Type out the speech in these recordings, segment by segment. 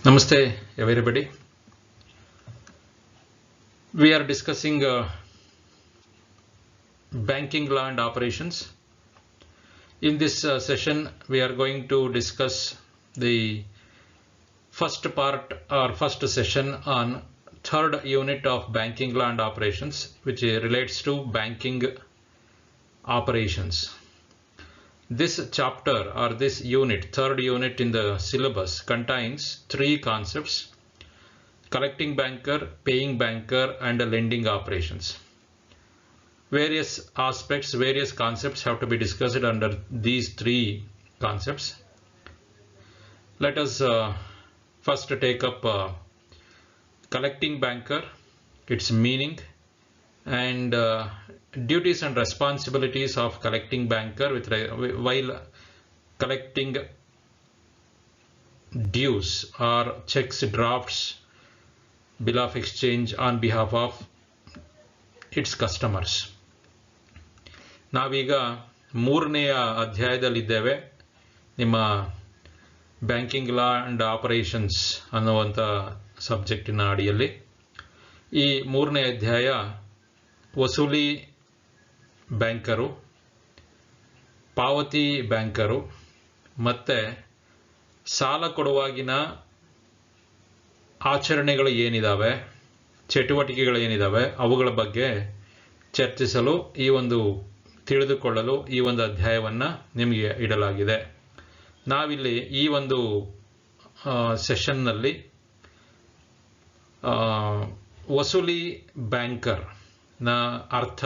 Namaste everybody. We are discussing banking law and operations. In this session we are going to discuss the first part or first session on third unit of banking law and operations, which relates to banking operations. This chapter or this unit, third unit in the syllabus, contains three concepts: collecting banker, paying banker, and lending operations. Various aspects, various concepts have to be discussed under these three concepts. Let us first take up collecting banker, its meaning, and duties and responsibilities of collecting banker while collecting dues or checks, drafts, bill of exchange on behalf of its customers. ನಾವೀಗ ಮೂರನೆಯ ಅಧ್ಯಾಯದಲ್ಲಿದ್ದೇವೆ. ನಿಮ್ಮ banking law and operations ಅನ್ನುವಂಥ ಸಬ್ಜೆಕ್ಟಿನ ಅಡಿಯಲ್ಲಿ ಈ ಮೂರನೇ ಅಧ್ಯಾಯ ವಸೂಲಿ banker, ಪಾವತಿ ಬ್ಯಾಂಕರು ಮತ್ತು ಸಾಲ ಕೊಡುವಾಗಿನ ಆಚರಣೆಗಳು ಏನಿದ್ದಾವೆ, ಚಟುವಟಿಕೆಗಳು ಏನಿದ್ದಾವೆ, ಅವುಗಳ ಬಗ್ಗೆ ಚರ್ಚಿಸಲು ತಿಳಿದುಕೊಳ್ಳಲು ಈ ಒಂದು ಅಧ್ಯಾಯವನ್ನು ನಿಮಗೆ ಇಡಲಾಗಿದೆ. ನಾವಿಲ್ಲಿ ಈ ಒಂದು ಸೆಷನ್ನಲ್ಲಿ ವಸೂಲಿ ಬ್ಯಾಂಕರ್ನ ಅರ್ಥ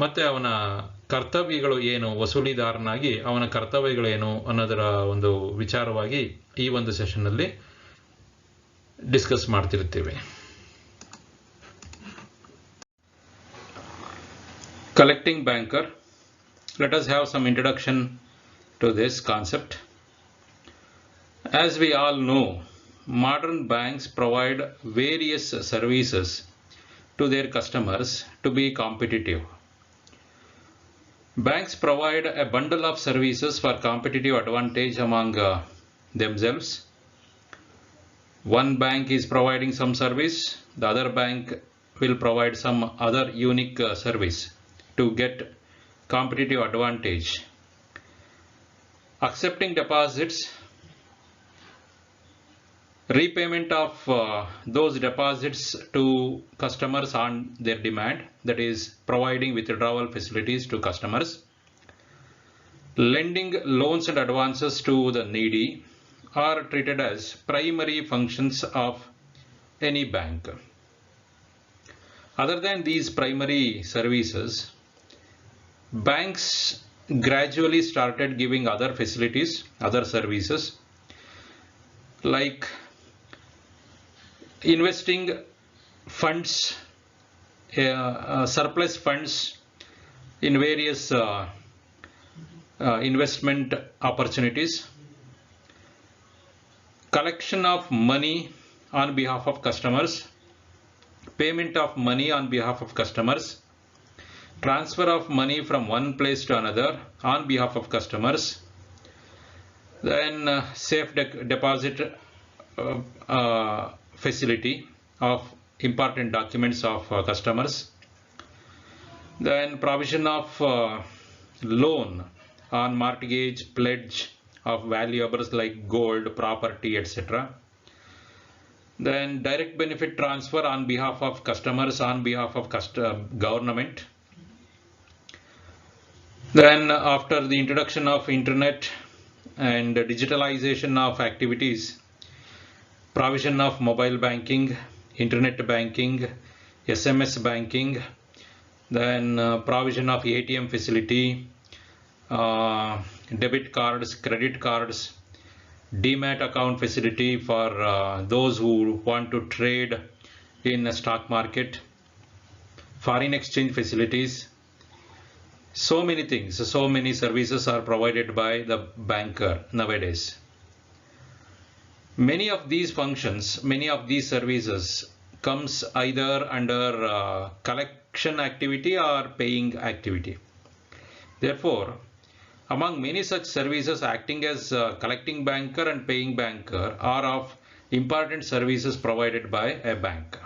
ಮತ್ತು ಅವನ ಕರ್ತವ್ಯಗಳು ಏನು, ವಸೂಲಿದಾರನಾಗಿ ಅವನ ಕರ್ತವ್ಯಗಳೇನು ಅನ್ನೋದರ ಒಂದು ವಿಚಾರವಾಗಿ ಈ ಒಂದು ಸೆಷನ್ನಲ್ಲಿ ಡಿಸ್ಕಸ್ ಮಾಡ್ತಿರ್ತೀವಿ. Collecting banker. Let us have some introduction to this concept. As we all know, modern banks provide various services to their customers to be competitive. Banks provide a bundle of services for competitive advantage among themselves. One bank is providing some service, the other bank will provide some other unique service to get competitive advantage. Accepting deposits, repayment of those deposits to customers on their demand, that is providing withdrawal facilities to customers, lending loans and advances to the needy are treated as primary functions of any bank. Other than these primary services, banks gradually started giving other facilities, other services, like investing funds, surplus funds in various investment opportunities, collection of money on behalf of customers, payment of money on behalf of customers, transfer of money from one place to another on behalf of customers, then safe deposit facility of important documents of customers, then provision of loan on mortgage, pledge of valuables like gold, property, etc. Then direct benefit transfer on behalf of customers, on behalf of government. Then after the introduction of internet and digitalization of activities, provision of mobile banking, internet banking, SMS banking, then provision of ATM facility, debit cards, credit cards, Demat account facility for those who want to trade in a stock market, foreign exchange facilities. So many things, so many services are provided by the banker nowadays. Many of these functions, many of these services comes either under collection activity or paying activity. Therefore, among many such services, acting as collecting banker and paying banker are of important services provided by a bank.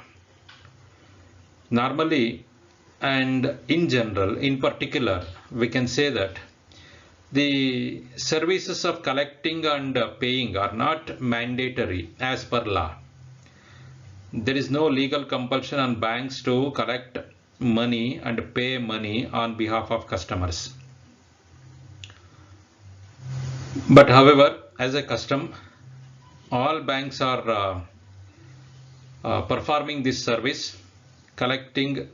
Normally and in general, in particular, we can say that the services of collecting and paying are not mandatory as per law. There is no legal compulsion on banks to collect money and pay money on behalf of customers. But however, as a custom, all banks are performing this service, collecting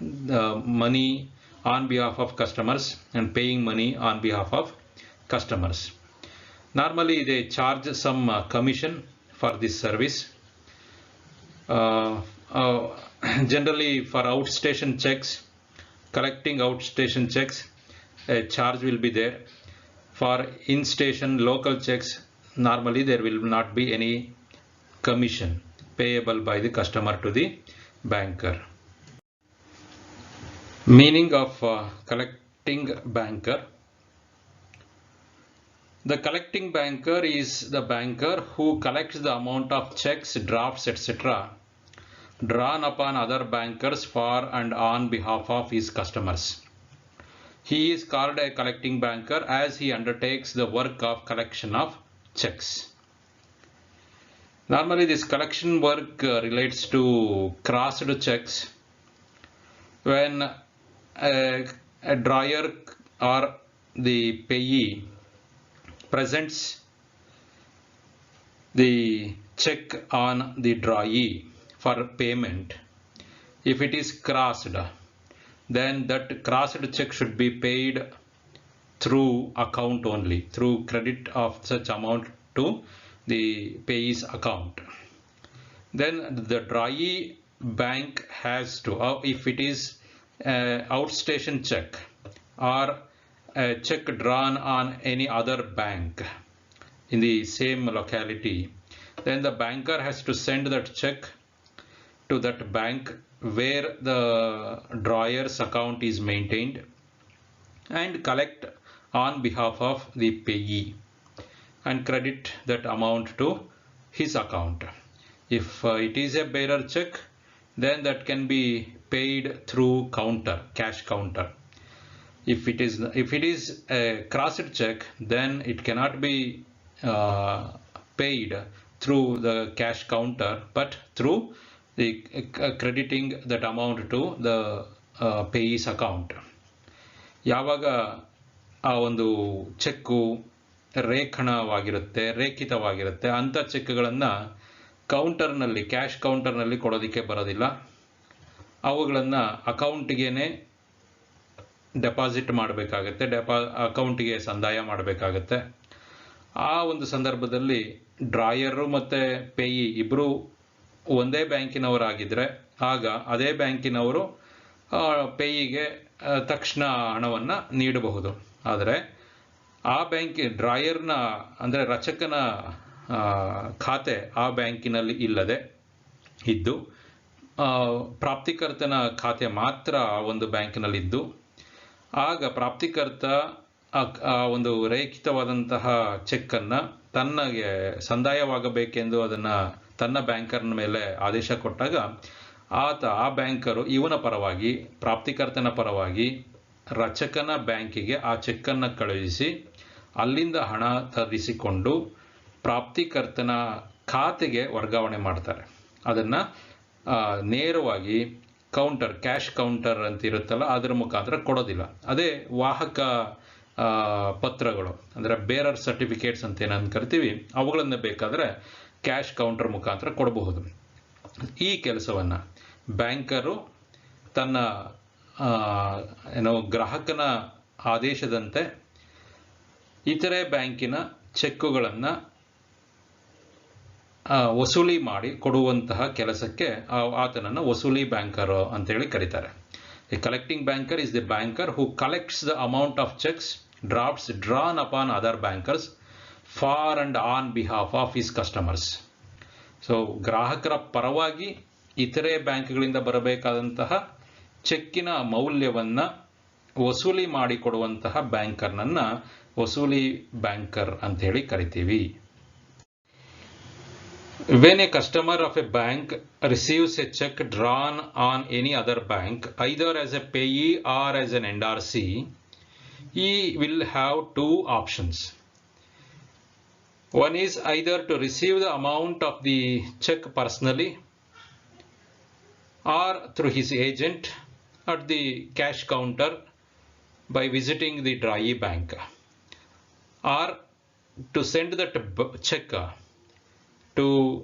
money on behalf of customers and paying money on behalf of customers. Normally they charge some commission for this service. Generally for outstation checks, collecting outstation checks, a charge will be there. For in-station local checks, normally there will not be any commission payable by the customer to the banker. Meaning of collecting banker. The collecting banker is the banker who collects the amount of checks, drafts, etc. drawn upon other bankers for and on behalf of his customers. He is called a collecting banker as he undertakes the work of collection of checks. Normally this collection work relates to crossed checks. When a drawer or the payee presents the check on the drawee for payment, if it is crossed, then that crossed check should be paid through account only, through credit of such amount to the payee's account. Then the drawee bank has to, if it is outstation check or a check drawn on any other bank in the same locality, then the banker has to send that check to that bank where the drawer's account is maintained and collect on behalf of the payee and credit that amount to his account. If it is a bearer check, then that can be paid through counter, cash counter. If it is a crossed check, then it cannot be paid through the cash counter, but through the crediting that amount to the payee's account. ಯಾವಾಗ ಆ ಒಂದು cheque ರೇಖಿತವಾಗಿರುತ್ತೆ ಅಂಥ ಚೆಕ್ಗಳನ್ನು ಕೌಂಟರ್ನಲ್ಲಿ, cash ಕೌಂಟರ್ನಲ್ಲಿ ಕೊಡೋದಕ್ಕೆ ಬರೋದಿಲ್ಲ. ಅವುಗಳನ್ನು ಅಕೌಂಟಿಗೆ deposit ಮಾಡಬೇಕಾಗತ್ತೆ, ಅಕೌಂಟಿಗೆ ಸಂದಾಯ ಮಾಡಬೇಕಾಗತ್ತೆ. ಆ ಒಂದು ಸಂದರ್ಭದಲ್ಲಿ ಡ್ರಾಯರು ಮತ್ತು ಪೇಯಿ ಇಬ್ಬರು ಒಂದೇ ಬ್ಯಾಂಕಿನವರಾಗಿದ್ದರೆ ಆಗ ಅದೇ ಬ್ಯಾಂಕಿನವರು ಪೇಯಿಗೆ ತಕ್ಷಣ ಹಣವನ್ನು ನೀಡಬಹುದು. ಆದರೆ ಆ ಬ್ಯಾಂಕ್ ಡ್ರಾಯರ್ನ ಅಂದರೆ ರಚಕನ ಖಾತೆ ಆ ಬ್ಯಾಂಕಿನಲ್ಲಿ ಇಲ್ಲದೆ ಇದ್ದು ಪ್ರಾಪ್ತಿಕರ್ತನ ಖಾತೆ ಮಾತ್ರ ಆ ಒಂದು ಬ್ಯಾಂಕಿನಲ್ಲಿದ್ದು, ಆಗ ಪ್ರಾಪ್ತಿಕರ್ತ ಆ ಒಂದು ರೇಖಿತವಾದಂತಹ ಚೆಕ್ಕನ್ನು ತನ್ನಗೆ ಸಂದಾಯವಾಗಬೇಕೆಂದು ಅದನ್ನು ತನ್ನ ಬ್ಯಾಂಕರ್ನ ಮೇಲೆ ಆದೇಶ ಕೊಟ್ಟಾಗ ಆ ಬ್ಯಾಂಕರು ಇವನ ಪರವಾಗಿ, ಪ್ರಾಪ್ತಿಕರ್ತನ ಪರವಾಗಿ ರಚಕನ ಬ್ಯಾಂಕಿಗೆ ಆ ಚೆಕ್ಕನ್ನು ಕಳುಹಿಸಿ ಅಲ್ಲಿಂದ ಹಣ ತರಿಸಿಕೊಂಡು ಪ್ರಾಪ್ತಿಕರ್ತನ ಖಾತೆಗೆ ವರ್ಗಾವಣೆ ಮಾಡ್ತಾರೆ. ಅದನ್ನು ನೇರವಾಗಿ ಕೌಂಟರ್, ಕ್ಯಾಶ್ ಕೌಂಟರ್ ಅಂತ ಇರುತ್ತಲ್ಲ ಅದರ ಮುಖಾಂತರ ಕೊಡೋದಿಲ್ಲ. ಅದೇ ವಾಹಕ ಪತ್ರಗಳು ಅಂದರೆ ಬೇರರ್ ಸರ್ಟಿಫಿಕೇಟ್ಸ್ ಅಂತ ಏನಂತ ಕರಿತೀವಿ, ಅವುಗಳನ್ನು ಬೇಕಾದರೆ ಕ್ಯಾಶ್ ಕೌಂಟರ್ ಮುಖಾಂತರ ಕೊಡಬಹುದು. ಈ ಕೆಲಸವನ್ನು ಬ್ಯಾಂಕರು ತನ್ನ ಗ್ರಾಹಕನ ಆದೇಶದಂತೆ ಇತರೆ ಬ್ಯಾಂಕಿನ ಚೆಕ್ಕುಗಳನ್ನು ವಸೂಲಿ ಮಾಡಿ ಕೊಡುವಂತಹ ಕೆಲಸಕ್ಕೆ ಆತನನ್ನು ವಸೂಲಿ ಬ್ಯಾಂಕರ್ ಅಂತೇಳಿ ಕರೀತಾರೆ. A collecting banker is the banker who collects the amount of checks, drafts drawn upon other bankers for and on behalf of his customers. So ಗ್ರಾಹಕರ ಪರವಾಗಿ ಇತರೆ ಬ್ಯಾಂಕ್ಗಳಿಂದ ಬರಬೇಕಾದಂತಹ ಚೆಕ್ಕಿನ ಮೌಲ್ಯವನ್ನು ವಸೂಲಿ ಮಾಡಿಕೊಡುವಂತಹ ಬ್ಯಾಂಕರ್ನನ್ನು ವಸೂಲಿ ಬ್ಯಾಂಕರ್ ಅಂತ ಹೇಳಿ ಕರಿತೀವಿ. When a customer of a bank receives a check drawn on any other bank, either as a payee or as an NRC, he will have two options. One is either to receive the amount of the check personally or through his agent at the cash counter by visiting the drawee bank, or to send that check to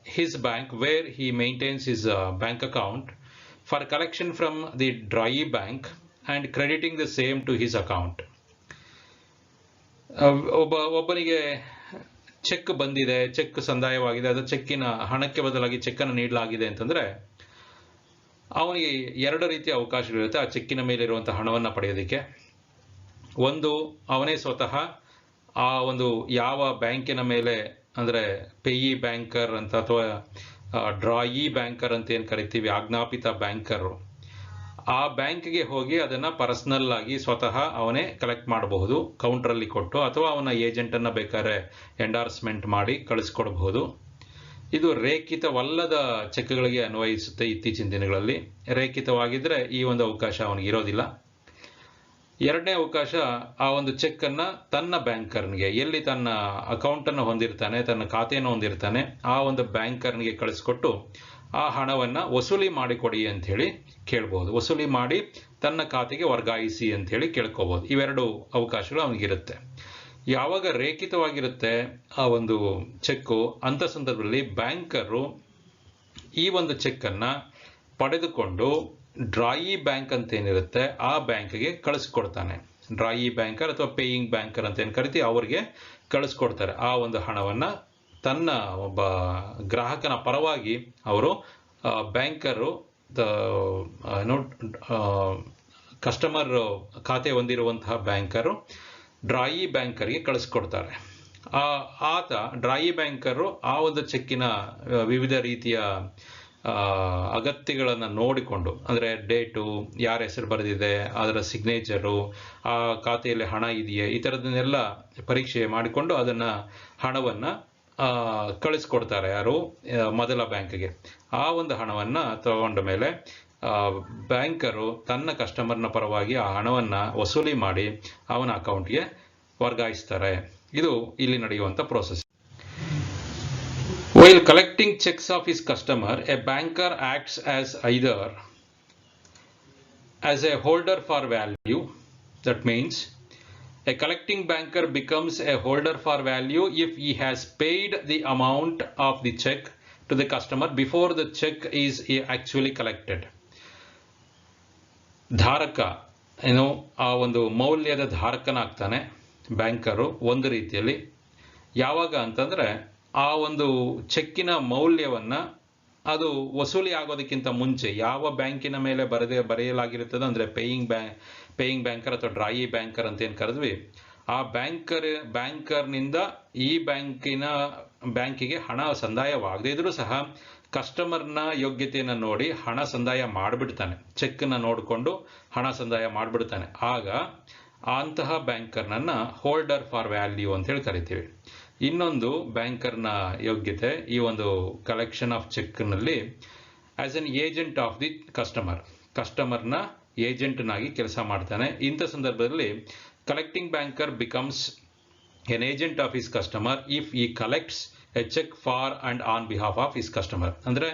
his bank where he maintains his bank account for collection from the drawee bank and crediting the same to his account. ಒಬ್ಬನಿಗೆ check ಬಂದಿದೆ, check ಸಂದಾಯವಾಗಿದೆ, ಅದು ಚೆಕ್ಕಿನ ಹಣಕ್ಕೆ ಬದಲಾಗಿ ಚೆಕ್ಕನ್ನು ನೀಡಲಾಗಿದೆ ಅಂತಂದ್ರೆ ಅವನಿಗೆ ಎರಡು ರೀತಿಯ ಅವಕಾಶಗಳಿರುತ್ತೆ ಆ ಚೆಕ್ಕಿನ ಮೇಲಿರುವಂತಹ ಹಣವನ್ನು ಪಡೆಯೋದಕ್ಕೆ. ಒಂದು, ಅವನೇ ಸ್ವತಃ ಆ ಒಂದು ಯಾವ ಬ್ಯಾಂಕಿನ ಮೇಲೆ ಅಂದರೆ ಪೇಯಿ ಬ್ಯಾಂಕರ್ ಅಂತ ಅಥವಾ ಡ್ರಾಯಿ ಬ್ಯಾಂಕರ್ ಅಂತ ಏನು ಕರಿತೀವಿ, ಆಜ್ಞಾಪಿತ ಬ್ಯಾಂಕರು, ಆ ಬ್ಯಾಂಕ್ಗೆ ಹೋಗಿ ಅದನ್ನು ಪರ್ಸನಲ್ ಆಗಿ ಸ್ವತಃ ಅವನೇ ಕಲೆಕ್ಟ್ ಮಾಡಬಹುದು ಕೌಂಟ್ರಲ್ಲಿ ಕೊಟ್ಟು, ಅಥವಾ ಅವನ ಏಜೆಂಟನ್ನು ಬೇಕಾದ್ರೆ ಎಂಡಾರ್ಸ್ಮೆಂಟ್ ಮಾಡಿ ಕಳಿಸ್ಕೊಡ್ಬಹುದು. ಇದು ರೇಖಿತವಲ್ಲದ ಚೆಕ್ಗಳಿಗೆ ಅನ್ವಯಿಸುತ್ತೆ. ಇತ್ತೀಚಿನ ದಿನಗಳಲ್ಲಿ ರೇಖಿತವಾಗಿದ್ದರೆ ಈ ಒಂದು ಅವಕಾಶ ಅವನಿಗೆ ಇರೋದಿಲ್ಲ. ಎರಡನೇ ಅವಕಾಶ, ಆ ಒಂದು ಚೆಕ್ಕನ್ನು ತನ್ನ ಬ್ಯಾಂಕರ್ನಿಗೆ, ಎಲ್ಲಿ ತನ್ನ ಅಕೌಂಟನ್ನು ಹೊಂದಿರ್ತಾನೆ, ತನ್ನ ಖಾತೆಯನ್ನು ಹೊಂದಿರ್ತಾನೆ, ಆ ಒಂದು ಬ್ಯಾಂಕರ್ನಿಗೆ ಕಳಿಸ್ಕೊಟ್ಟು ಆ ಹಣವನ್ನು ವಸೂಲಿ ಮಾಡಿಕೊಡಿ ಅಂಥೇಳಿ ಕೇಳ್ಬೋದು. ವಸೂಲಿ ಮಾಡಿ ತನ್ನ ಖಾತೆಗೆ ವರ್ಗಾಯಿಸಿ ಅಂಥೇಳಿ ಕೇಳ್ಕೋಬೋದು. ಇವೆರಡು ಅವಕಾಶಗಳು ಅವನಿಗಿರುತ್ತೆ. ಯಾವಾಗ ರೇಖಿತವಾಗಿರುತ್ತೆ ಆ ಒಂದು ಚೆಕ್ಕು, ಅಂಥ ಸಂದರ್ಭದಲ್ಲಿ ಬ್ಯಾಂಕರು ಈ ಒಂದು ಚೆಕ್ಕನ್ನು ಪಡೆದುಕೊಂಡು ಡ್ರಾಯಿ ಬ್ಯಾಂಕ್ ಅಂತ ಏನಿರುತ್ತೆ ಆ ಬ್ಯಾಂಕ್ಗೆ ಕಳಿಸ್ಕೊಡ್ತಾನೆ. ಡ್ರಾಯಿ ಬ್ಯಾಂಕರ್ ಅಥವಾ ಪೇಯಿಂಗ್ ಬ್ಯಾಂಕರ್ ಅಂತ ಏನು ಕರಿತೀವಿ ಅವ್ರಿಗೆ ಕಳಿಸ್ಕೊಡ್ತಾರೆ. ಆ ಒಂದು ಹಣವನ್ನು ತನ್ನ ಒಬ್ಬ ಗ್ರಾಹಕನ ಪರವಾಗಿ ಅವರು ಬ್ಯಾಂಕರು ಕಸ್ಟಮರ್ ಖಾತೆ ಹೊಂದಿರುವಂತಹ ಬ್ಯಾಂಕರು ಡ್ರಾಯಿ ಬ್ಯಾಂಕರ್ಗೆ ಕಳಿಸ್ಕೊಡ್ತಾರೆ. ಆತ ಡ್ರಾಯಿ ಬ್ಯಾಂಕರು ಆ ಒಂದು ಚೆಕ್ಕಿನ ವಿವಿಧ ರೀತಿಯ ಅಗತ್ಯಗಳನ್ನು ನೋಡಿಕೊಂಡು, ಅಂದರೆ ಡೇಟು, ಯಾರ ಹೆಸರು ಬರೆದಿದೆ, ಅದರ ಸಿಗ್ನೇಚರು, ಆ ಖಾತೆಯಲ್ಲಿ ಹಣ ಇದೆಯೇ, ಈ ಥರದನ್ನೆಲ್ಲ ಪರೀಕ್ಷೆ ಮಾಡಿಕೊಂಡು ಅದನ್ನು ಹಣವನ್ನು ಕಳಿಸ್ಕೊಡ್ತಾರೆ. ಯಾರು? ಮೊದಲ ಬ್ಯಾಂಕ್ಗೆ. ಆ ಒಂದು ಹಣವನ್ನು ತಗೊಂಡ ಮೇಲೆ ಬ್ಯಾಂಕರು ತನ್ನ ಕಸ್ಟಮರ್ನ ಪರವಾಗಿ ಆ ಹಣವನ್ನು ವಸೂಲಿ ಮಾಡಿ ಅವನ ಅಕೌಂಟ್ಗೆ ವರ್ಗಾಯಿಸ್ತಾರೆ. ಇದು ಇಲ್ಲಿ ನಡೆಯುವಂಥ process. While collecting checks of his customer, a banker acts as either as a holder for value. That means a collecting banker becomes a holder for value if he has paid the amount of the check to the customer before the check is actually collected. ಧಾರಕ ಏನು, ಆ ಒಂದು ಮೌಲ್ಯದ ಧಾರಕನಾಗ್ತಾನೆ banker ಒಂದು ರೀತಿಯಲ್ಲಿ. ಯಾವಾಗ ಅಂತಂದರೆ ಆ ಒಂದು ಚೆಕ್ಕಿನ ಮೌಲ್ಯವನ್ನು ಅದು ವಸೂಲಿ ಆಗೋದಕ್ಕಿಂತ ಮುಂಚೆ ಯಾವ ಬ್ಯಾಂಕಿನ ಮೇಲೆ ಬರೆಯಲಾಗಿರುತ್ತದೆ, ಅಂದರೆ ಪೇಯಿಂಗ್ ಬ್ಯಾಂಕರ್ ಅಥವಾ ಡ್ರಾಯಿ ಬ್ಯಾಂಕರ್ ಅಂತ ಏನು ಕರೆದ್ವಿ, ಆ ಬ್ಯಾಂಕರ್ನಿಂದ ಈ ಬ್ಯಾಂಕಿಗೆ ಹಣ ಸಂದಾಯವಾಗದೇ ಇದ್ರೂ ಸಹ ಕಸ್ಟಮರ್ನ ಯೋಗ್ಯತೆಯನ್ನು ನೋಡಿ ಹಣ ಸಂದಾಯ ಮಾಡಿಬಿಡ್ತಾನೆ. ಚೆಕ್ಕನ್ನು ನೋಡಿಕೊಂಡು ಹಣ ಸಂದಾಯ ಮಾಡಿಬಿಡ್ತಾನೆ. ಆಗ ಅಂತಹ ಬ್ಯಾಂಕರ್ನನ್ನು ಹೋಲ್ಡರ್ ಫಾರ್ ವ್ಯಾಲ್ಯೂ ಅಂತ ಹೇಳಿ ಕರಿತೀವಿ. ಇನ್ನೊಂದು ಬ್ಯಾಂಕರ್ನ ಯೋಗ್ಯತೆ ಈ ಒಂದು ಕಲೆಕ್ಷನ್ ಆಫ್ ಚೆಕ್ನಲ್ಲಿ as an agent of the ಕಸ್ಟಮರ್ನ ಏಜೆಂಟ್ನಾಗಿ ಕೆಲಸ ಮಾಡ್ತಾನೆ. ಇಂಥ ಸಂದರ್ಭದಲ್ಲಿ collecting banker becomes an agent of his customer if he collects a cheque for and on behalf of his customer. ಅಂದರೆ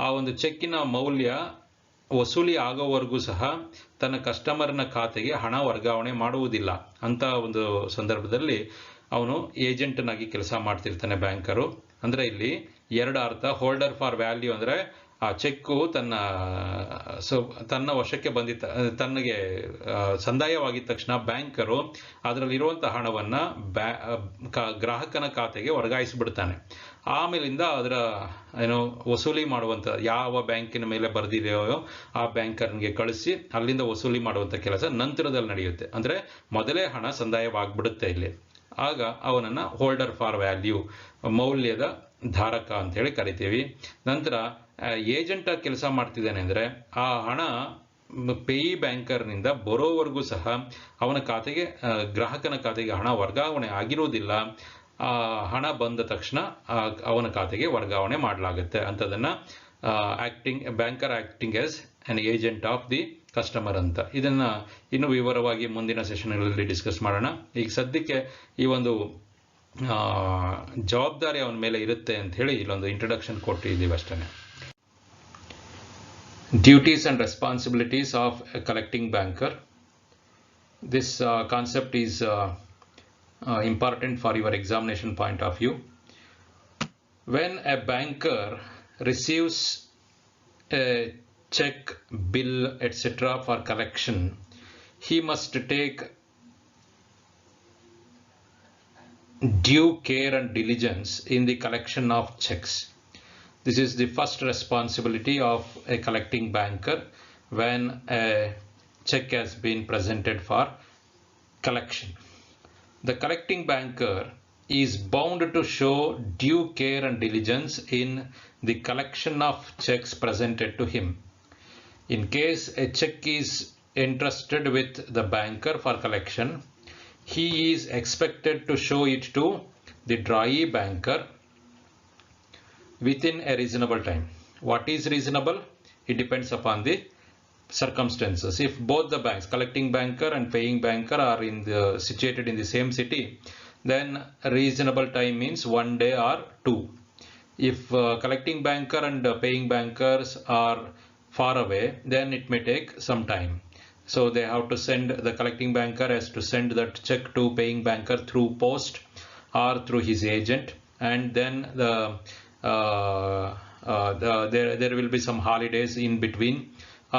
ಆ ಒಂದು ಚೆಕ್ಕಿನ ಮೌಲ್ಯ ವಸೂಲಿ ಆಗೋವರೆಗೂ ಸಹ ತನ್ನ ಕಸ್ಟಮರ್ನ ಖಾತೆಗೆ ಹಣ ವರ್ಗಾವಣೆ ಮಾಡುವುದಿಲ್ಲ. ಅಂಥ ಒಂದು ಸಂದರ್ಭದಲ್ಲಿ ಅವನು ಏಜೆಂಟ್ನಾಗಿ ಕೆಲಸ ಮಾಡ್ತಿರ್ತಾನೆ ಬ್ಯಾಂಕರು. ಅಂದರೆ ಇಲ್ಲಿ ಎರಡು ಅರ್ಥ. ಹೋಲ್ಡರ್ ಫಾರ್ ವ್ಯಾಲ್ಯೂ ಅಂದರೆ ಆ ಚೆಕ್ಕು ತನ್ನ ವಶಕ್ಕೆ ತನಗೆ ಸಂದಾಯವಾಗಿದ್ದ ತಕ್ಷಣ ಬ್ಯಾಂಕರು ಅದರಲ್ಲಿರುವಂಥ ಹಣವನ್ನು ಗ್ರಾಹಕನ ಖಾತೆಗೆ ವರ್ಗಾಯಿಸಿಬಿಡ್ತಾನೆ. ಆಮೇಲಿಂದ ಅದರ ವಸೂಲಿ ಮಾಡುವಂಥ ಯಾವ ಬ್ಯಾಂಕಿನ ಮೇಲೆ ಬರೆದಿದೆಯೋ ಆ ಬ್ಯಾಂಕರ್ನಿಗೆ ಕಳಿಸಿ ಅಲ್ಲಿಂದ ವಸೂಲಿ ಮಾಡುವಂಥ ಕೆಲಸ ನಂತರದಲ್ಲಿ ನಡೆಯುತ್ತೆ. ಅಂದರೆ ಮೊದಲೇ ಹಣ ಸಂದಾಯವಾಗ್ಬಿಡುತ್ತೆ ಇಲ್ಲಿ. ಆಗ ಅವನನ್ನು ಹೋಲ್ಡರ್ ಫಾರ್ ವ್ಯಾಲ್ಯೂ, ಮೌಲ್ಯದ ಧಾರಕ ಅಂತೇಳಿ ಕರಿತೀವಿ. ನಂತರ ಏಜೆಂಟಾಗಿ ಕೆಲಸ ಮಾಡ್ತಿದ್ದಾನೆ ಅಂದರೆ ಆ ಹಣ ಪೇಯಿ ಬ್ಯಾಂಕರ್ನಿಂದ ಬರೋವರೆಗೂ ಸಹ ಅವನ ಖಾತೆಗೆ, ಗ್ರಾಹಕನ ಖಾತೆಗೆ ಹಣ ವರ್ಗಾವಣೆ ಆಗಿರುವುದಿಲ್ಲ. ಹಣ ಬಂದ ತಕ್ಷಣ ಅವನ ಖಾತೆಗೆ ವರ್ಗಾವಣೆ ಮಾಡಲಾಗುತ್ತೆ ಅಂತದನ್ನ banker acting as an agent of the customer ಅಂತ. ಇದನ್ನ ಇನ್ನು ವಿವರವಾಗಿ ಮುಂದಿನ ಸೆಷನ್ಗಳಲ್ಲಿ ಡಿಸ್ಕಸ್ ಮಾಡೋಣ. ಈಗ ಸದ್ಯಕ್ಕೆ ಈ ಒಂದು ಜವಾಬ್ದಾರಿ ಅವನ ಮೇಲೆ ಇರುತ್ತೆ ಅಂತ ಹೇಳಿ ಇಲ್ಲೊಂದು ಇಂಟ್ರೊಡಕ್ಷನ್ ಕೊಟ್ಟಿದ್ದೀವಿ ಅಷ್ಟೇ. Duties and responsibilities of a collecting banker. This concept is important for your examination point of view. When a banker receives a check, bill, etc. for collection, he must take due care and diligence in the collection of checks. This is the first responsibility of a collecting banker when a check has been presented for collection. The collecting banker is bound to show due care and diligence in the collection of checks presented to him. In case a check is entrusted with the banker for collection, he is expected to show it to the drawee banker within a reasonable time. What is reasonable? It depends upon the circumstances. If both the banks, collecting banker and paying banker, are situated in the same city, then reasonable time means 1 day or 2. If collecting banker and paying bankers are far away, then it may take some time. So they have to send, the collecting banker has to send that check to paying banker through post or through his agent, and then there will be some holidays in between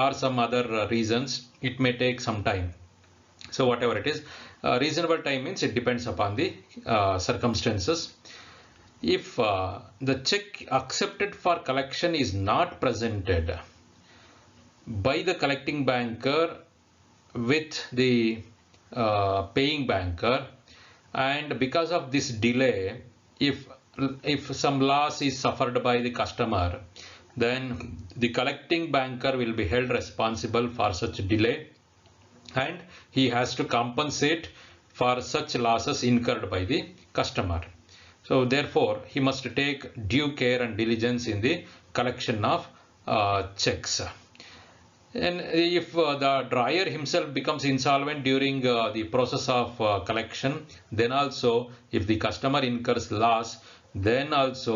or some other reasons. It may take some time. So whatever it is, reasonable time means it depends upon the circumstances. If the check accepted for collection is not presented by the collecting banker with the paying banker, and because of this delay, if some loss is suffered by the customer, then the collecting banker will be held responsible for such delay, and he has to compensate for such losses incurred by the customer. So therefore he must take due care and diligence in the collection of checks. And if the drawer himself becomes insolvent during the process of collection, then also if the customer incurs loss, then also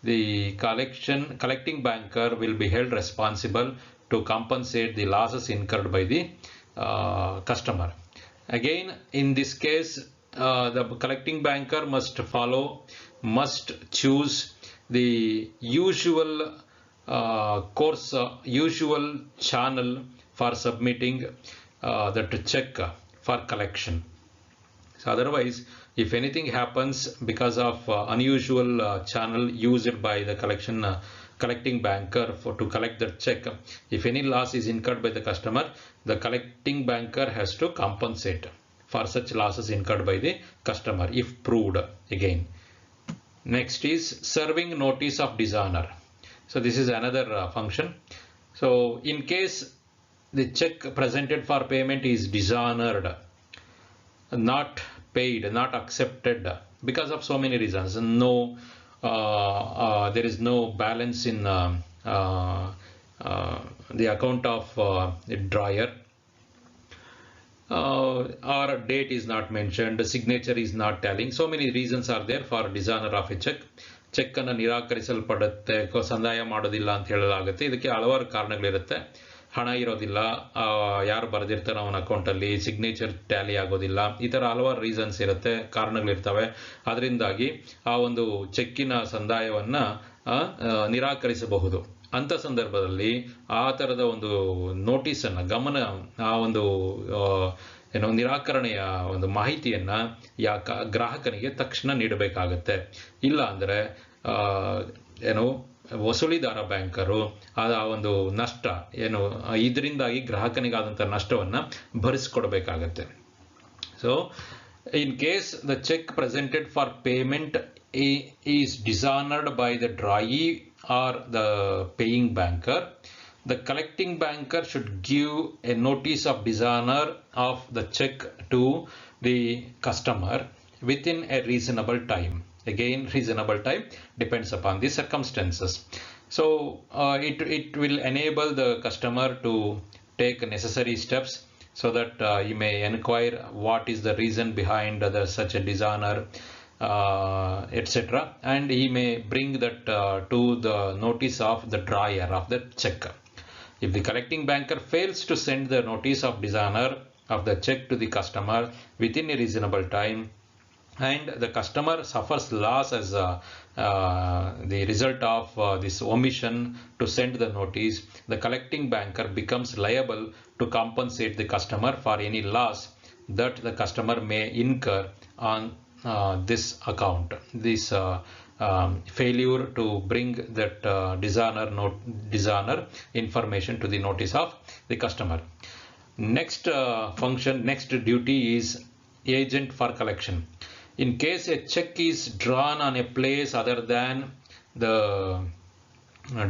the collecting banker will be held responsible to compensate the losses incurred by the customer. Again, in this case, the collecting banker must choose the usual course, usual channel for submitting that check for collection. So otherwise, if anything happens because of unusual channel used by the collecting banker to collect that check, if any loss is incurred by the customer, the collecting banker has to compensate for such losses incurred by the customer if proved. Again, next is serving notice of dishonor. So this is another function. So in case the check presented for payment is dishonored, not paid, not accepted because of so many reasons, there is no balance in the account of the drawer, or date is not mentioned, the signature is not tallying. So many reasons are there for dishonor of a check. Cheque ಅನ್ನು ನಿರಾಕರಿಸಲ್ಪಡುತ್ತೆ, ಸಂದಾಯ ಮಾಡೋದಿಲ್ಲ ಅಂತ ಹೇಳಲಾಗುತ್ತೆ. ಇದಕ್ಕೆ ಹಲವಾರು ಕಾರಣಗಳಿರುತ್ತೆ. ಹಣ ಇರೋದಿಲ್ಲ, ಯಾರು ಬರೆದಿರ್ತಾರೋ ಅವನ ಅಕೌಂಟಲ್ಲಿ, ಸಿಗ್ನೇಚರ್ ಟ್ಯಾಲಿ ಆಗೋದಿಲ್ಲ, ಈ ಥರ ಹಲವಾರು ರೀಸನ್ಸ್ ಇರುತ್ತೆ, ಕಾರಣಗಳಿರ್ತವೆ. ಅದರಿಂದಾಗಿ ಆ ಒಂದು ಚೆಕ್ಕಿನ ಸಂದಾಯವನ್ನು ನಿರಾಕರಿಸಬಹುದು. ಅಂಥ ಸಂದರ್ಭದಲ್ಲಿ ಆ ಥರದ ಒಂದು ನೋಟಿಸನ್ನು, ಆ ಒಂದು ನಿರಾಕರಣೆಯ ಒಂದು ಮಾಹಿತಿಯನ್ನ ಗ್ರಾಹಕನಿಗೆ ತಕ್ಷಣ ನೀಡಬೇಕಾಗತ್ತೆ. ಇಲ್ಲ ಅಂದರೆ ವಸೂಲಿದಾರ ಬ್ಯಾಂಕರು ಆ ಒಂದು ನಷ್ಟ ಇದರಿಂದಾಗಿ ಗ್ರಾಹಕನಿಗಾದಂಥ ನಷ್ಟವನ್ನು ಭರಿಸಿಕೊಡ್ಬೇಕಾಗತ್ತೆ. So in case the cheque presented for payment is dishonored by the drawee or the paying banker, the collecting banker should give a notice of dishonor of the check to the customer within a reasonable time. Again, reasonable time depends upon the circumstances. So it will enable the customer to take necessary steps so that you may inquire what is the reason behind such a dishonor, etc. And he may bring that to the notice of the drawer of the check. If the collecting banker fails to send the notice of dishonor of the check to the customer within a reasonable time, and the customer suffers loss as the result of this omission to send the notice, the collecting banker becomes liable to compensate the customer for any loss that the customer may incur on this account, this failure to bring that dishonor information to the notice of the customer. Next next duty is agent for collection. In case a check is drawn on a place other than the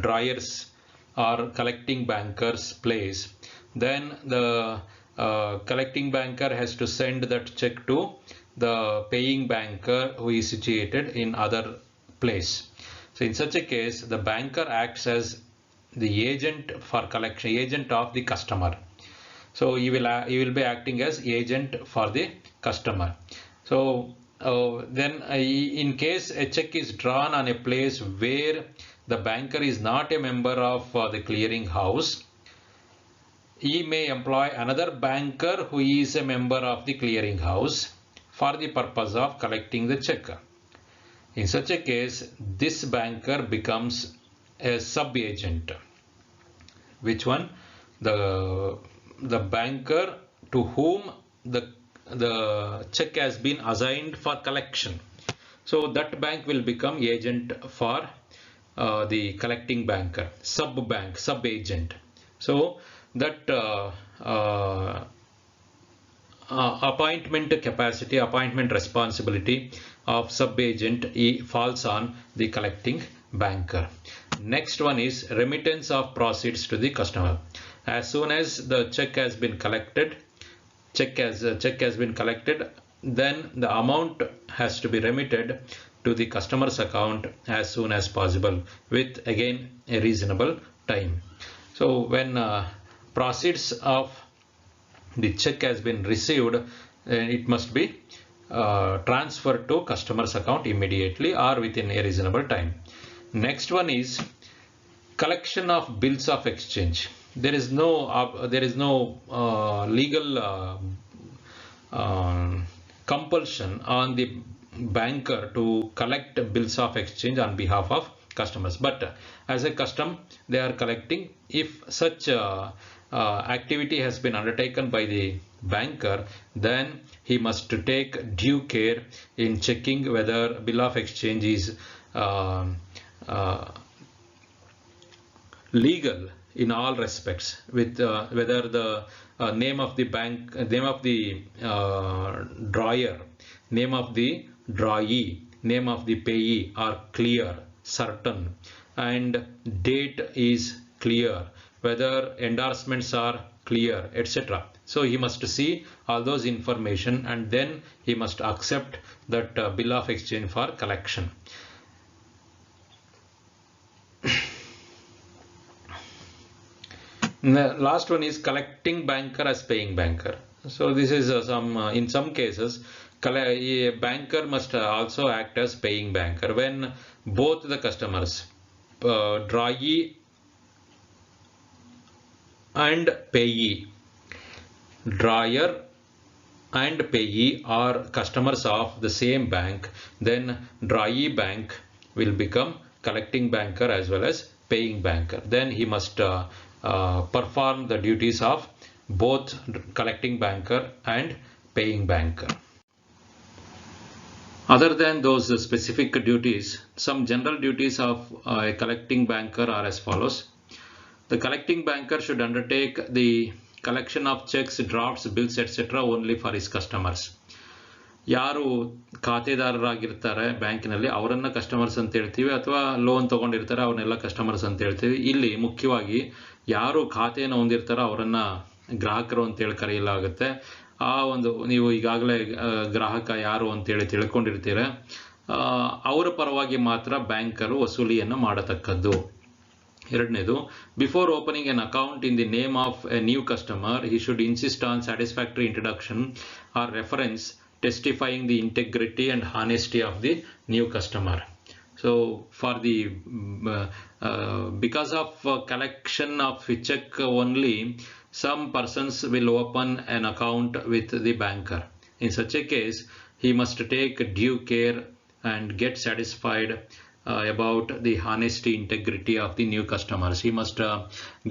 drawers or collecting banker's place, then the collecting banker has to send that check to the paying banker who is situated in other place. So in such a case, the banker acts as the agent for collection, agent of the customer. So he will be acting as agent for the customer. So then in case a check is drawn on a place where the banker is not a member of the clearing house, he may employ another banker who is a member of the clearing house for the purpose of collecting the check. In such a case, this banker becomes a sub-agent. Which one? The banker to whom the check has been assigned for collection. So that bank will become agent for the collecting banker, sub-agent. So that appointment capacity, appointment responsibility of sub-agent falls on the collecting banker. Next one is remittance of proceeds to the customer. As soon as the check has been collected, then the amount has to be remitted to the customer's account as soon as possible with again a reasonable time. So when proceeds of the check has been received, it must be transferred to customer's account immediately or within a reasonable time. Next one is collection of bills of exchange. There is no legal compulsion on the banker to collect bills of exchange on behalf of customers, but as a custom they are collecting. If such activity has been undertaken by the banker, then he must take due care in checking whether bill of exchange is legal in all respects, with whether the name of the bank, name of the drawer, name of the drawee, name of the payee are clear, certain, and date is clear, whether endorsements are clear, etc. So he must see all those information and then he must accept that bill of exchange for collection. The last one is collecting banker as paying banker. So this is in some cases a banker must also act as paying banker when both the customers, drawee and payee, drawer and payee are customers of the same bank. Then drawee bank will become collecting banker as well as paying banker. Then he must perform the duties of both collecting banker and paying banker. Other than those specific duties, some general duties of a collecting banker are as follows. The collecting banker should undertake the collection of checks, drafts, bills, etc. only for his customers. ಯಾರು ಖಾತೆದಾರರಾಗಿರ್ತಾರೆ ಬ್ಯಾಂಕಿನಲ್ಲಿ ಅವರನ್ನ customers ಅಂತ ಹೇಳ್ತೀವಿ, ಅಥವಾ loan ತಗೊಂಡಿರ್ತಾರೆ ಅವನ್ನೆಲ್ಲ customers ಅಂತ ಹೇಳ್ತೀವಿ. ಇಲ್ಲಿ ಮುಖ್ಯವಾಗಿ ಯಾರು ಖಾತೆಯನ್ನು ಹೊಂದಿರ್ತಾರೋ ಅವರನ್ನ ಗ್ರಾಹಕರು ಅಂತೇಳಿ ಕರೆಯಲಾಗುತ್ತೆ. ಆ ಒಂದು ನೀವು ಈಗಾಗಲೇ ಗ್ರಾಹಕ ಯಾರು ಅಂತೇಳಿ ತಿಳ್ಕೊಂಡಿರ್ತೀರ. ಅವರ ಪರವಾಗಿ ಮಾತ್ರ ಬ್ಯಾಂಕರು ವಸೂಲಿಯನ್ನು ಮಾಡತಕ್ಕದ್ದು. ಎರಡನೇದು, before opening an account in the name of a new customer he should insist on satisfactory introduction or reference testifying the integrity and honesty of the new customer. So for the because of collection of check only, some persons will open an account with the banker. In such a case, he must take due care and get satisfied about the honesty, integrity of the new customers. He must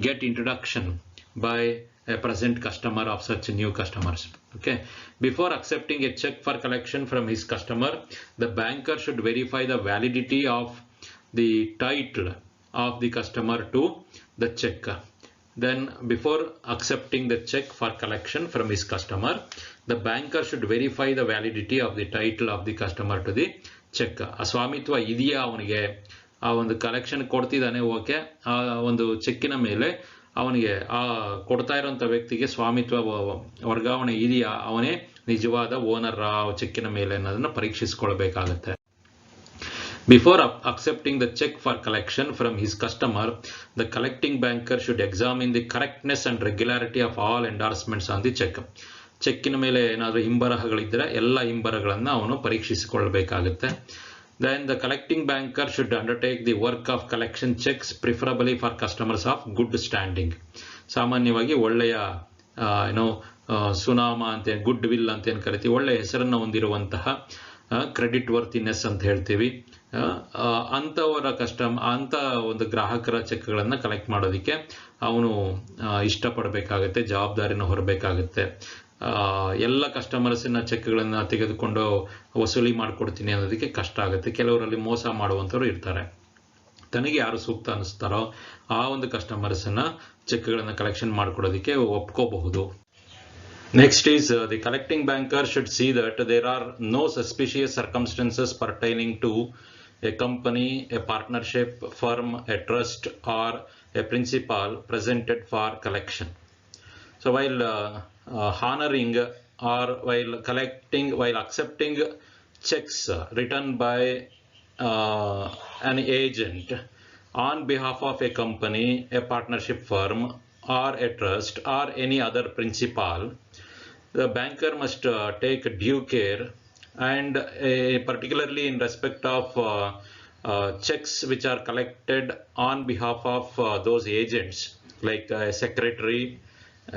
get introduction by a present customer of such new customers. Okay, before accepting a check for collection from his customer, the banker should verify the validity of the title of the customer to the check. Then before accepting the check for collection from his customer, the banker should verify the validity of the title of the customer to the check. ಆ ಸ್ವಾಮಿತ್ವ ಇದೆಯಾ ಅವನಿಗೆ, ಆ ಒಂದು collection ಕೊಡ್ತಿದ್ದಾನೆ, okay, ಆ ಒಂದು ಚೆಕ್ಕಿನ ಮೇಲೆ ಅವನಿಗೆ ಆ ಕೊಡ್ತಾ ಇರೋಂಥ ವ್ಯಕ್ತಿಗೆ ಸ್ವಾಮಿತ್ವ ವರ್ಗಾವಣೆ ಇದೆಯಾ, ಅವನೇ ನಿಜವಾದ ಓನರ್ ಆ ಚೆಕ್ಕಿನ ಮೇಲೆ ಅನ್ನೋದನ್ನ ಪರೀಕ್ಷಿಸಿಕೊಳ್ಬೇಕಾಗತ್ತೆ. Before accepting the check for collection from his customer, the collecting banker should examine the correctness and regularity of all endorsements on the check. ಚೆಕ್ಕಿನ ಮೇಲೆ ಏನಾದರೂ ಹಿಂಬರಹಗಳಿದ್ದರೆ ಎಲ್ಲ ಹಿಂಬರಗಳನ್ನು ಅವನು ಪರೀಕ್ಷಿಸಿಕೊಳ್ಳಬೇಕಾಗುತ್ತೆ. Then the collecting banker should undertake the work of collection checks, preferably for customers of good standing. ಸಾಮಾನ್ಯವಾಗಿ ಒಳ್ಳೆಯ ಸುನಾಮ ಅಂತ, good will ಅಂತ ಏನು ಕರಿತೀವಿ, ಒಳ್ಳೆಯ ಹೆಸರನ್ನು ಹೊಂದಿರುವಂತಹ ಕ್ರೆಡಿಟ್ ವರ್ತಿನೆಸ್ ಅಂತ ಹೇಳ್ತೀವಿ, ಅಂಥವರ ಅಂಥ ಒಂದು ಗ್ರಾಹಕರ ಚೆಕ್ಗಳನ್ನು ಕಲೆಕ್ಟ್ ಮಾಡೋದಕ್ಕೆ ಅವನು ಇಷ್ಟಪಡಬೇಕಾಗತ್ತೆ, ಜವಾಬ್ದಾರಿನ ಹೊರಬೇಕಾಗುತ್ತೆ. ಎಲ್ಲ ಕಸ್ಟಮರ್ಸಿನ ಚೆಕ್ಗಳನ್ನು ತೆಗೆದುಕೊಂಡು ವಸೂಲಿ ಮಾಡಿಕೊಡ್ತೀನಿ ಅನ್ನೋದಕ್ಕೆ ಕಷ್ಟ ಆಗುತ್ತೆ. ಕೆಲವರಲ್ಲಿ ಮೋಸ ಮಾಡುವಂಥವ್ರು ಇರ್ತಾರೆ. ತನಗೆ ಯಾರು ಸೂಕ್ತ ಅನ್ನಿಸ್ತಾರೋ ಆ ಒಂದು ಕಸ್ಟಮರ್ಸನ್ನ ಚೆಕ್ಗಳನ್ನು collection ಮಾಡಿಕೊಡೋದಕ್ಕೆ ಒಪ್ಕೋಬಹುದು. Next is the collecting banker should see that there are no suspicious circumstances pertaining to a company, a partnership, firm, a trust or a principal presented for collection. So while honoring or while accepting checks written by an agent on behalf of a company, a partnership firm or a trust or any other principal, the banker must take due care and particularly in respect of checks which are collected on behalf of those agents like a secretary,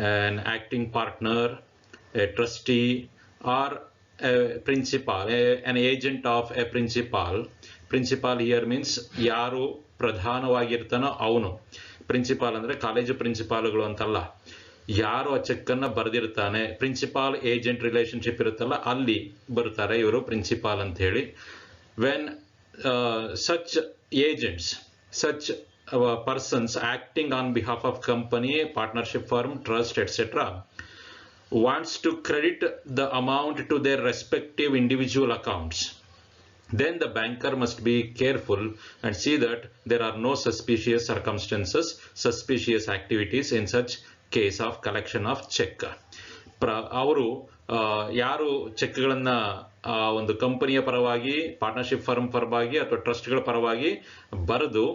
an acting partner, a trustee or a principal, an agent of a principal. Principal here means ಯಾರು ಪ್ರಧಾನವಾಗಿರ್ತಾನೋ ಅವನು. Principal ಅಂದರೆ college ಪ್ರಿನ್ಸಿಪಾಲ್ಗಳು ಅಂತಲ್ಲ, ಯಾರು ಆ ಚೆಕ್ಕನ್ನು ಬರೆದಿರ್ತಾನೆ, principal agent relationship ಇರುತ್ತಲ್ಲ ಅಲ್ಲಿ ಬರ್ತಾರೆ ಇವರು ಪ್ರಿನ್ಸಿಪಾಲ್ ಅಂತ ಹೇಳಿ. When such agents, such persons acting on behalf of company, partnership firm, trust, etc. wants to credit the amount to their respective individual accounts, then the banker must be careful and see that there are no suspicious circumstances, suspicious activities in such case of collection of check. ಅವರು ಯಾರು ಚೆಕ್ಗಳನ್ನು ಒಂದು ಕಂಪನಿಯ ಪರವಾಗಿ, partnership firm ಪರವಾಗಿ ಅಥವಾ ಟ್ರಸ್ಟ್ಗಳ ಪರವಾಗಿ ಬರೆದು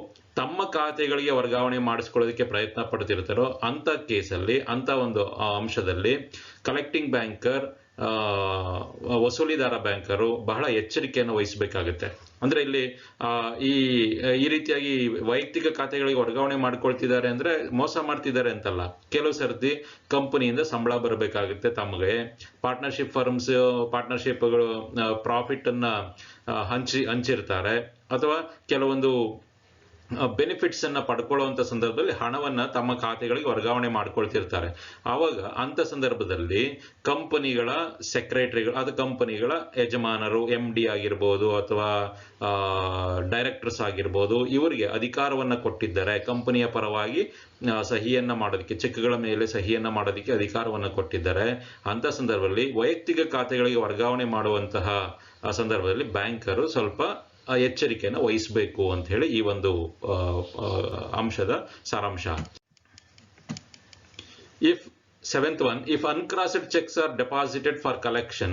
ತಮ್ಮ ಖಾತೆಗಳಿಗೆ ವರ್ಗಾವಣೆ ಮಾಡಿಸ್ಕೊಳ್ಳೋದಕ್ಕೆ ಪ್ರಯತ್ನ ಪಡ್ತಿರ್ತಾರೋ ಅಂಥ ಕೇಸಲ್ಲಿ, ಅಂಥ ಒಂದು ಅಂಶದಲ್ಲಿ ಕಲೆಕ್ಟಿಂಗ್ ಬ್ಯಾಂಕರ್, ವಸೂಲಿದಾರ ಬ್ಯಾಂಕರು ಬಹಳ ಎಚ್ಚರಿಕೆಯನ್ನು ವಹಿಸಬೇಕಾಗುತ್ತೆ. ಅಂದ್ರೆ ಇಲ್ಲಿ ಈ ರೀತಿಯಾಗಿ ವೈಯಕ್ತಿಕ ಖಾತೆಗಳಿಗೆ ವರ್ಗಾವಣೆ ಮಾಡ್ಕೊಳ್ತಿದ್ದಾರೆ ಅಂದ್ರೆ ಮೋಸ ಮಾಡ್ತಿದ್ದಾರೆ ಅಂತಲ್ಲ. ಕೆಲವು ಸರ್ತಿ ಕಂಪನಿಯಿಂದ ಸಂಬಳ ಬರಬೇಕಾಗುತ್ತೆ ತಮಗೆ, ಪಾರ್ಟ್ನರ್ಶಿಪ್ ಫರ್ಮ್ಸ್, ಪಾರ್ಟ್ನರ್ಶಿಪ್ಗಳು ಪ್ರಾಫಿಟ್ ಅನ್ನ ಹಂಚಿರ್ತಾರೆ, ಅಥವಾ ಕೆಲವೊಂದು ಬೆನಿಫಿಟ್ಸ್ ಅನ್ನ ಪಡ್ಕೊಳ್ಳುವಂತ ಸಂದರ್ಭದಲ್ಲಿ ಹಣವನ್ನ ತಮ್ಮ ಖಾತೆಗಳಿಗೆ ವರ್ಗಾವಣೆ ಮಾಡ್ಕೊಳ್ತಿರ್ತಾರೆ. ಆವಾಗ ಅಂತ ಸಂದರ್ಭದಲ್ಲಿ ಕಂಪನಿಗಳ ಸೆಕ್ರೆಟರಿಗಳು, ಅದು ಕಂಪನಿಗಳ ಯಜಮಾನರು, MD ಆಗಿರ್ಬೋದು ಅಥವಾ ಡೈರೆಕ್ಟರ್ಸ್ ಆಗಿರ್ಬೋದು, ಇವರಿಗೆ ಅಧಿಕಾರವನ್ನ ಕೊಟ್ಟಿದ್ದಾರೆ. ಕಂಪನಿಯ ಪರವಾಗಿ ಸಹಿಯನ್ನ ಮಾಡೋದಕ್ಕೆ, ಚೆಕ್ಗಳ ಮೇಲೆ ಸಹಿಯನ್ನ ಮಾಡೋದಕ್ಕೆ ಅಧಿಕಾರವನ್ನ ಕೊಟ್ಟಿದ್ದಾರೆ. ಅಂತ ಸಂದರ್ಭದಲ್ಲಿ ವೈಯಕ್ತಿಕ ಖಾತೆಗಳಿಗೆ ವರ್ಗಾವಣೆ ಮಾಡುವಂತಹ ಸಂದರ್ಭದಲ್ಲಿ ಬ್ಯಾಂಕರು ಸ್ವಲ್ಪ ಎಚ್ಚರಿಕೆಯನ್ನು ವಹಿಸಬೇಕು ಅಂತ ಹೇಳಿ ಈ ಒಂದು ಅಂಶದ ಸಾರಾಂಶ. If Seventh one, if uncrossed checks are deposited for collection,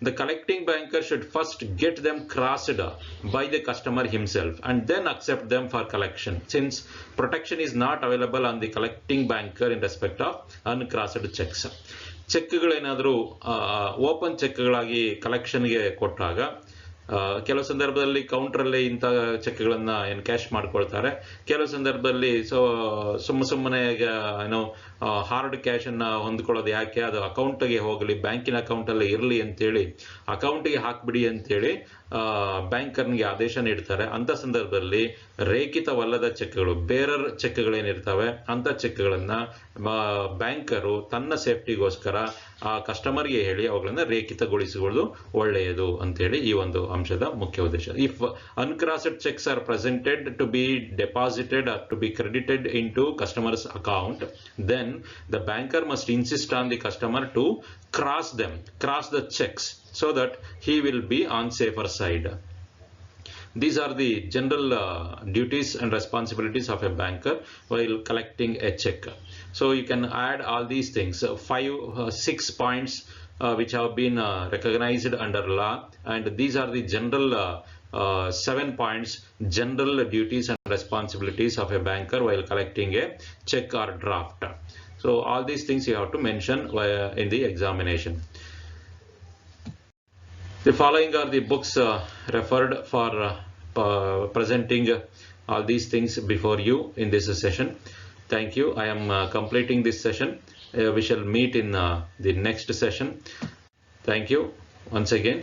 the collecting banker should first get them crossed by the customer himself and then accept them for collection, since protection is not available on the collecting banker in respect of uncrossed checks. ಚೆಕ್ಗಳೇನಾದರೂ open ಚೆಕ್ಗಳಾಗಿ ಕಲೆಕ್ಷನ್ಗೆ ಕೊಟ್ಟಾಗ ಕೆಲವು ಸಂದರ್ಭದಲ್ಲಿ ಕೌಂಟ್ರಲ್ಲೇ ಇಂಥ ಚೆಕ್ಗಳನ್ನು encash ಮಾಡ್ಕೊಳ್ತಾರೆ. ಕೆಲವು ಸಂದರ್ಭದಲ್ಲಿ ಸುಮ್ಮನೆ ಏನೋ ಹಾರ್ಡ್ ಕ್ಯಾಶ್ ಅನ್ನ ಹೊಂದ್ಕೊಳ್ಳೋದು ಯಾಕೆ, ಅದು ಅಕೌಂಟ್ಗೆ ಹೋಗಲಿ, ಬ್ಯಾಂಕಿನ ಅಕೌಂಟಲ್ಲಿ ಇರಲಿ ಅಂತೇಳಿ ಅಕೌಂಟ್ಗೆ ಹಾಕ್ಬಿಡಿ ಅಂತೇಳಿ ಬ್ಯಾಂಕರ್ನಿಗೆ ಆದೇಶ ನೀಡ್ತಾರೆ. ಅಂತ ಸಂದರ್ಭದಲ್ಲಿ ರೇಖಿತವಲ್ಲದ ಚೆಕ್ಗಳು, ಬೇರರ್ ಚೆಕ್ಗಳೇನಿರ್ತವೆ ಅಂತ ಚೆಕ್ಗಳನ್ನ ಬ್ಯಾಂಕರು ತನ್ನ ಸೇಫ್ಟಿಗೋಸ್ಕರ ಆ ಕಸ್ಟಮರ್ಗೆ ಹೇಳಿ ಅವುಗಳನ್ನ ರೇಖಿತಗೊಳಿಸಿಕೊಳ್ಳೋದು ಒಳ್ಳೆಯದು ಅಂತೇಳಿ ಈ ಒಂದು ಅಂಶದ ಮುಖ್ಯ ಉದ್ದೇಶ. If uncrossed checks are presented to be deposited or to be credited into customer's account, then the banker must insist on the customer to cross the checks so that he will be on safer side. These are the general duties and responsibilities of a banker while collecting a check. So you can add all these things, 6 points which have been recognized under law, and these are the general 7 points, general duties and responsibilities of a banker while collecting a check or draft. So all these things you have to mention in the examination. The following are the books referred for presenting all these things before you in this session. Thank you. I am completing this session. We shall meet in the next session. Thank you once again.